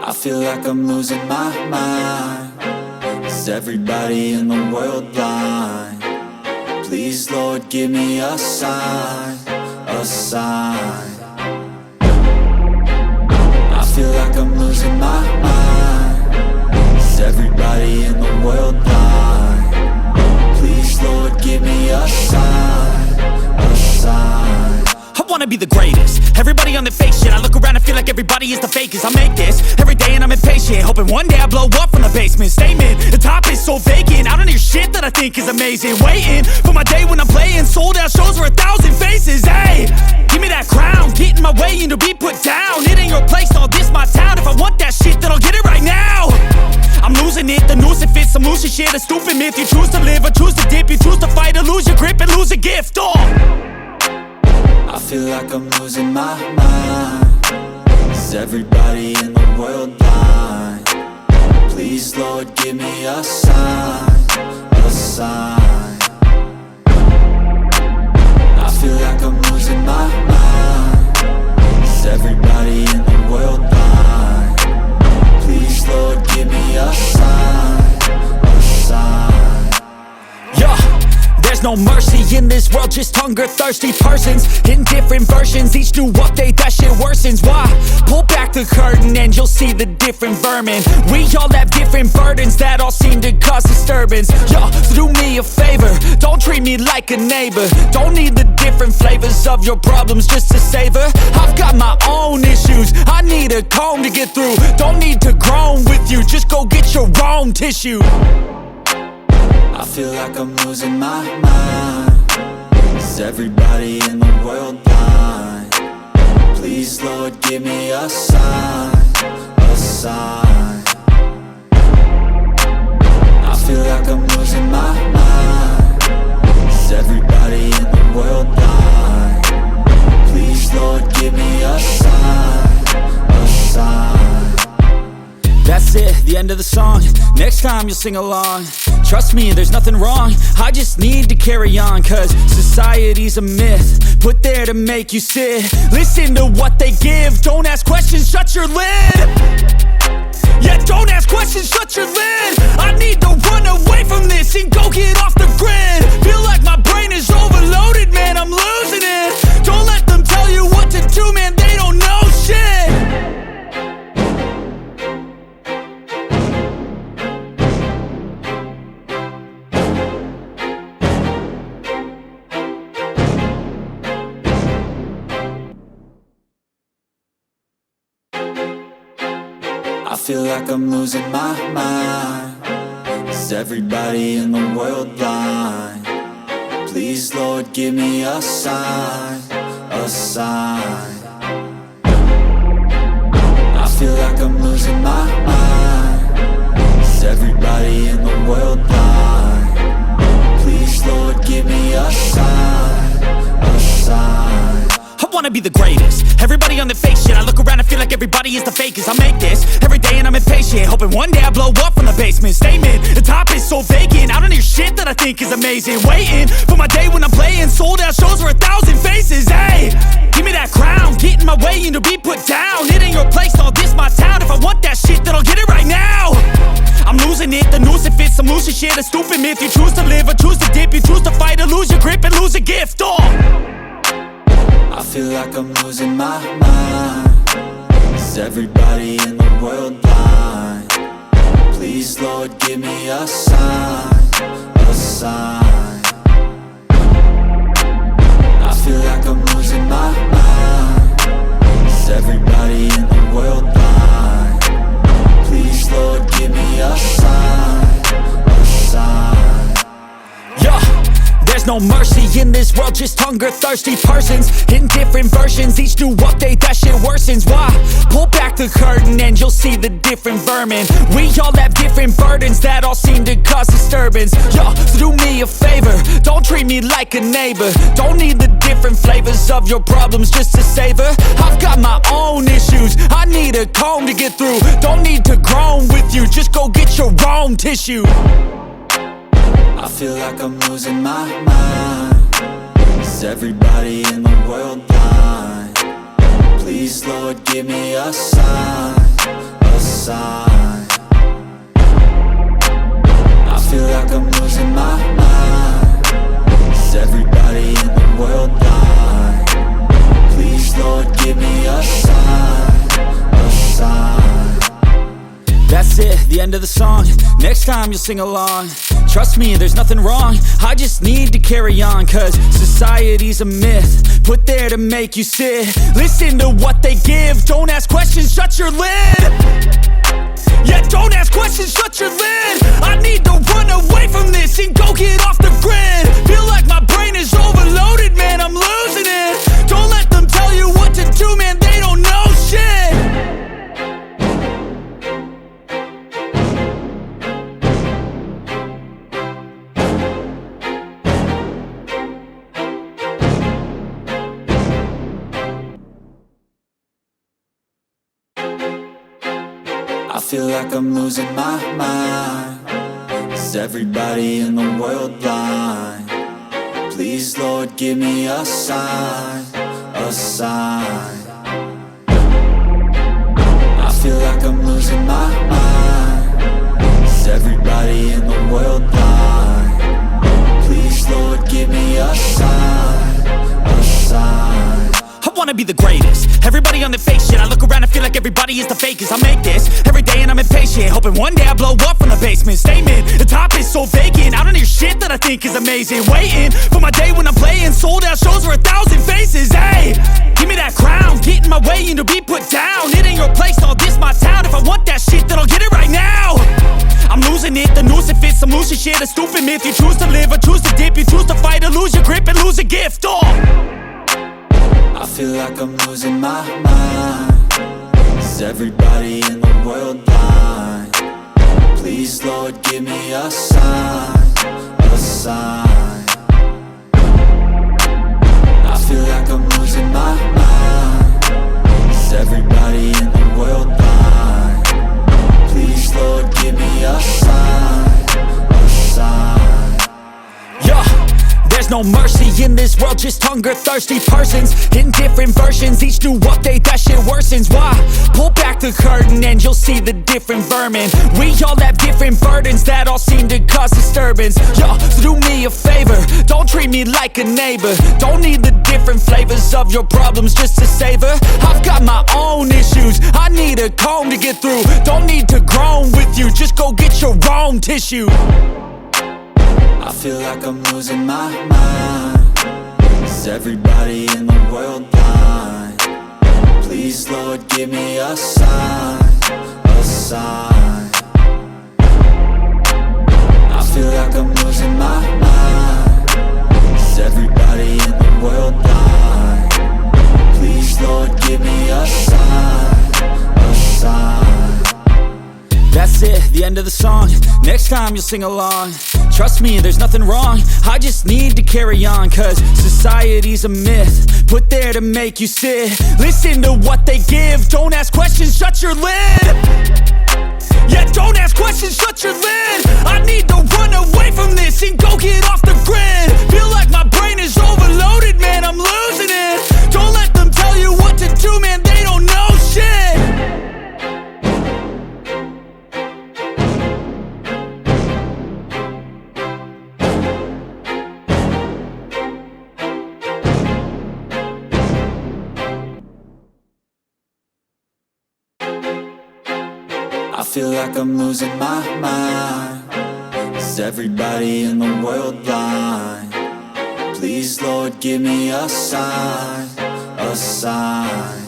I feel like I'm losing my mind. Is everybody in the world blind? Please, Lord, give me a sign, a sign. I feel like I'm losing my mind. Is everybody in the world blind? Please, Lord, give me a sign, a sign. I wanna be the greatest. Everybody on the fake shit. I look around and feel like everybody is the fakest. I make this every day and I'm impatient, hoping one day I blow up from the basement. Statement, the top is so vacant. I don't hear shit that I think is amazing. Waiting for my day when I'm playing sold out shows for 1,000 faces. Hey, give me that crown, get in my way and to be put down. It ain't your place, all this my town. If I want that shit, then I'll get it right now. I'm losing it, the noose it fits. I'm losing shit, a stupid myth. You choose to live or choose to dip. You choose to fight or lose your grip and lose a gift. I feel like I'm losing my mind. Is everybody in the world blind? Please, Lord, give me a sign, a sign. I feel like I'm losing my mind. Is everybody in the world blind? Please, Lord, give me a sign, a sign. Yeah. There's no mercy in this world, just hunger-thirsty persons in different versions. Each new update, that shit worsens. Why? Pull back the curtain and you'll see the different vermin. We all have different burdens that all seem to cause disturbance. Yo, so do me a favor, don't treat me like a neighbor. Don't need the different flavors of your problems just to savor. I've got my own issues, I need a comb to get through. Don't need to groan with you, just go get your own tissue. I feel like I'm losing my mind. Is everybody in the world blind? Please, Lord, give me a sign, a sign. I feel like I'm losing my mind. Is everybody in the world blind? Please, Lord, give me a sign, a sign. That's it, the end of the song. Next time you'll sing along. Trust me, there's nothing wrong. I just need to carry on, cause society's a myth put there to make you sit. Listen to what they give. Don't ask questions, shut your lid. Yeah, don't ask questions, shut your lid. I need to run away from this and go get off the grid. Feel like my brain is overloaded, man, I'm losing it. Don't let them tell you what to do, man, they don't know shit. I feel like I'm losing my mind. Is everybody in the world blind? Please, Lord, give me a sign, a sign. I feel like I'm losing my mind. Is everybody in the world blind? Please, Lord, give me a sign, a sign. I wanna be the greatest. Everybody on the fake shit. I look around and feel like everybody is the fakest. I make this every day and I'm impatient, hoping one day I blow up from the basement. Statement, the top is so vacant. I don't hear shit that I think is amazing. Waiting for my day when I'm playing sold out shows for 1,000 faces. Hey, give me that crown, get in my way and to be put down. It ain't your place, all this my town. If I want that shit, then I'll get it right now. I'm losing it, the noose it fits. I'm losing shit, a stupid myth. You choose to live or choose to dip. You choose to fight or lose your grip and lose a gift. I feel like I'm losing my mind. Is everybody in the world blind? Please, Lord, give me a sign, a sign. I feel like I'm losing my mind. Is everybody in the world blind? Please, Lord, give me a sign, a sign. Yeah. There's no mercy in this world, just hunger-thirsty persons in different versions. Each new update, that shit worsens. Why? Pull back the curtain and you'll see the different vermin. We all have different burdens that all seem to cause disturbance. Yo, so do me a favor, don't treat me like a neighbor. Don't need the different flavors of your problems just to savor. I've got my own issues, I need a comb to get through. Don't need to groan with you, just go get your own tissue. I feel like I'm losing my mind. Is everybody in the world blind? Please, Lord, give me a sign, a sign. sign. I feel like I'm losing my mind. Is everybody in the world blind? Please, Lord, give me a sign, a sign. That's it, the end of the song. Next time you'll sing along. Trust me, there's nothing wrong. I just need to carry on, cause society's a myth, put there to make you sit. Listen to what they give. Don't ask questions, shut your lid. Yeah, don't ask questions, shut your lid. I need to run away from this and go get off the grid. Feel like my brain is overloaded, man, I'm losing it. Don't let them tell you what to do, man, they don't know shit. I feel like I'm losing my mind. Is everybody in the world blind? Please, Lord, give me a sign, a sign. I feel like I'm losing my mind. Is everybody in the world blind? Please, Lord, give me a sign, a sign. I wanna be the greatest. Everybody on their fake shit. I look around and feel like everybody is the fakest. I make this every day and I'm impatient, hoping one day I blow up from the basement. Statement, the top is so vacant. I don't hear shit that I think is amazing. Waiting for my day when I'm playing sold out shows for 1,000 faces. Hey, give me that crown, get in my way and to be put down. It ain't your place, all this my town. If I want that shit, then I'll get it right now. I'm losing it, the noose it fits. I'm losing shit, a stupid myth. You choose to live or choose to dip. You choose to fight or lose your grip and lose a gift. I feel like I'm losing my mind. Is everybody in the world blind? Please, Lord, give me a sign, a sign. I feel like I'm losing my mind. Is everybody in the world blind? Please, Lord, give me a sign, a sign. Yeah. There's no mercy in this world, just hunger-thirsty persons in different versions, each new update, that shit worsens. Why? Pull back the curtain and you'll see the different vermin. We all have different burdens that all seem to cause disturbance. Yo, so do me a favor, don't treat me like a neighbor. Don't need the different flavors of your problems just to savor. I've got my own issues, I need a comb to get through. Don't need to groan with you, just go get your own tissue. I feel like I'm losing my mind. Is everybody in the world blind? Please, Lord, give me a sign, a sign. I feel like I'm losing my mind. Is everybody in the world blind? Please, Lord, give me a sign, a sign. That's it, the end of the song. Next time you'll sing along. Trust me, there's nothing wrong. I just need to carry on, cause society's a myth, put there to make you sit. Listen to what they give. Don't ask questions, shut your lid. Yeah, don't ask questions, shut your lid. I need to run away from this and go get off the grid. Feel like my brain is overloaded, man, I'm losing it. Don't let them tell you what to do, man, they don't know shit. I feel like I'm losing my mind. Is everybody in the world blind? Please, Lord, give me a sign, a sign.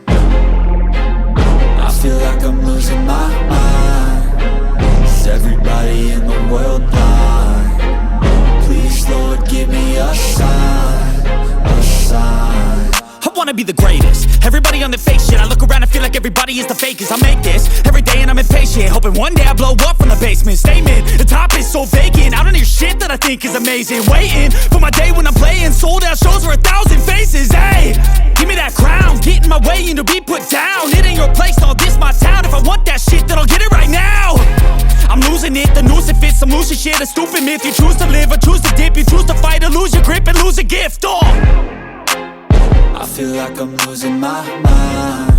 I feel like I'm losing my mind. Is everybody in the world blind? Please, Lord, give me a sign, a sign. I wanna be the greatest. Everybody on their fake shit. I look around and feel like everybody is the fakest. I make this every day and I'm impatient, hoping one day I blow up from the basement. Statement, the top is so vacant. I don't hear shit that I think is amazing. Waiting for my day when I'm playing sold out shows for 1,000 faces. Hey, give me that crown, get in my way and to be put down. It ain't your place, all this my town. If I want that shit, then I'll get it right now. I'm losing it, the noose it fits. I'm losing shit, a stupid myth. You choose to live or choose to dip. You choose to fight or lose your grip and lose a gift. I feel like I'm losing my mind.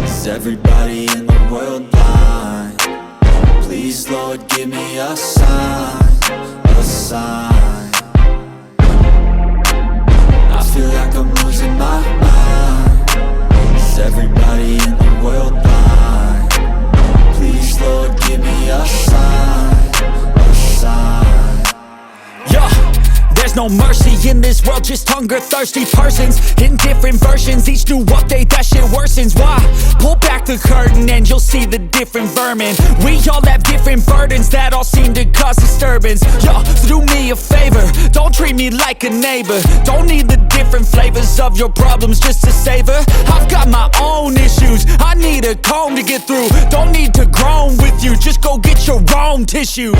Is everybody in the world blind? Please, Lord, give me a sign, a sign. I feel like I'm losing my mind. Is everybody in the world blind? Please, Lord, give me a sign, a sign. Yeah, there's no mercy in this world, just hunger-thirsty persons in different versions. Each new update, that shit worsens. Why? Pull back the curtain and you'll see the different vermin. We all have different burdens that all seem to cause disturbance. Yo, so do me a favor, don't treat me like a neighbor. Don't need the different flavors of your problems just to savor. I've got my own issues, I need a comb to get through. Don't need to groan with you, just go get your own tissue.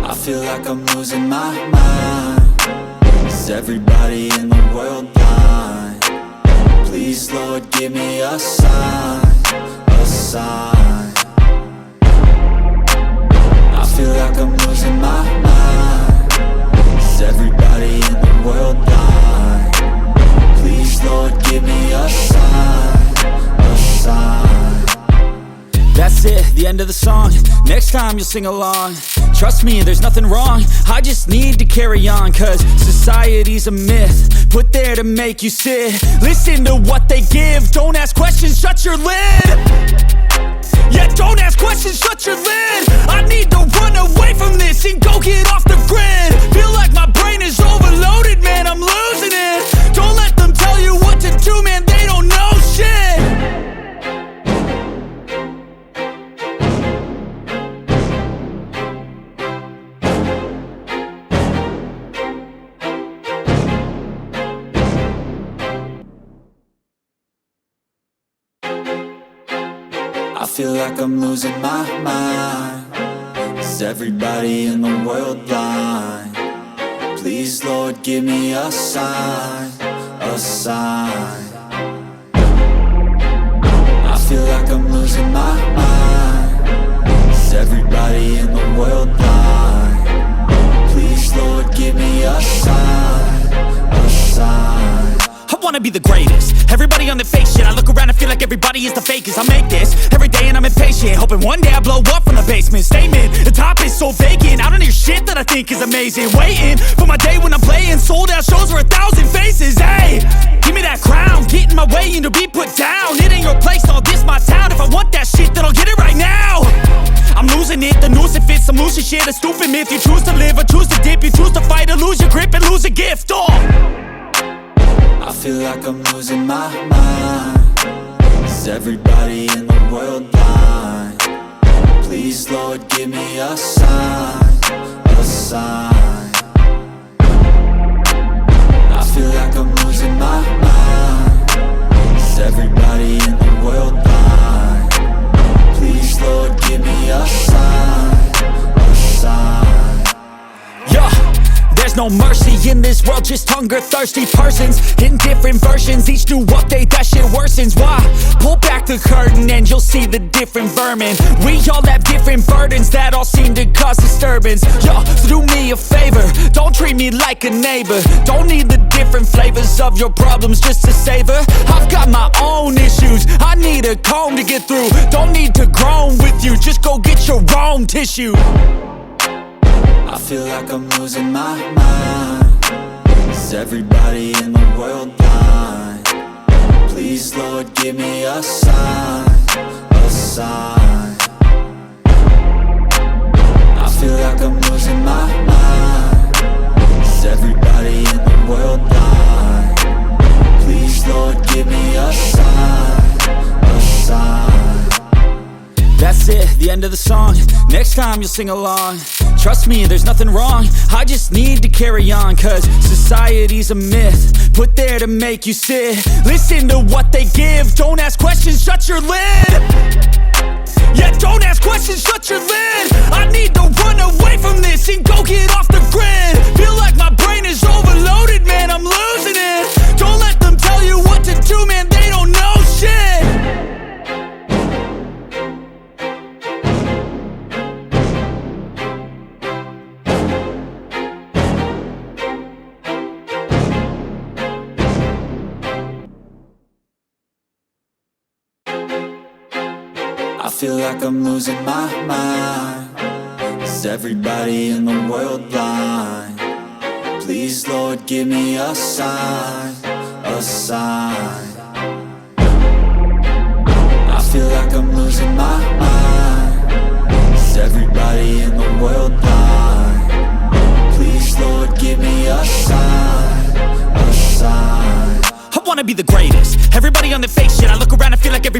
I feel like I'm losing my mind. Is everybody in the world blind? Please, Lord, give me a sign, a sign. I feel like I'm losing my mind. Is everybody in the world blind? Please, Lord, give me a sign, a sign. That's it, the end of the song. Next time you'll sing along. Trust me, there's nothing wrong, I just need to carry on. Cause society's a myth, put there to make you sit. Listen to what they give, don't ask questions, shut your lid. Yeah, don't ask questions, shut your lid. I need to run away from this and go get off the grid. Feel like my brain is overloaded, man, I'm losing it. Don't let them tell you what to do, man, they don't know shit. I feel like I'm losing my mind. Is everybody in the world blind? Please, Lord, give me a sign, a sign. I feel like I'm losing my mind. Is everybody in the world blind? Please, Lord, give me a sign, a sign. I wanna be the greatest. Everybody on the fake shit, I look around and feel like everybody is the fakest. I make this every day and I'm impatient, hoping one day I blow up from the basement. Statement, the top is so vacant, I don't hear shit that I think is amazing. Waiting for my day when I'm playing sold out shows for 1,000 faces. Hey, give me that crown, get in my way and to be put down. It ain't your place, no, this my town. If I want that shit, then I'll get it right now. I'm losing it, the noose it fits, some losing shit, a stupid myth. You choose to live or choose to dip, you choose to fight or lose your grip and lose a gift. I feel like I'm losing my mind. Is everybody in the world blind? Please, Lord, give me a sign, a sign. I feel like I'm losing my mind. Is everybody in the world blind? Please, Lord, give me a sign, a sign. Yeah, there's no mercy in this world, just hunger-thirsty persons in different versions. Each new update, that shit worsens. Why? Pull back the curtain and you'll see the different vermin. We all have different burdens that all seem to cause disturbance. Yo, so do me a favor, don't treat me like a neighbor. Don't need the different flavors of your problems just to savor. I've got my own issues, I need a comb to get through. Don't need to groan with you, just go get your own tissue. I feel like I'm losing my mind. Is everybody in the world blind? Please, Lord, give me a sign, a sign. I feel like I'm losing my mind. Is everybody in the world blind? Please, Lord, give me a sign, a sign. That's it, the end of the song. Next time you'll sing along. Trust me, there's nothing wrong, I just need to carry on. Cause society's a myth, put there to make you sit. Listen to what they give, don't ask questions, shut your lid. Yeah, don't ask questions, shut your lid. I need to run away from this and go get off the grid. Feel like my brain is overloaded, man, I'm losing it. Don't let them tell you what to do, man, they don't know shit. I feel like I'm losing my mind. Is everybody in the world blind? Please, Lord, give me a sign, a sign. I feel like I'm losing my mind. Is everybody in the world blind? Please, Lord, give me a sign, a sign. I wanna be the greatest. Everybody on their fake shit. I look around and feel like everybody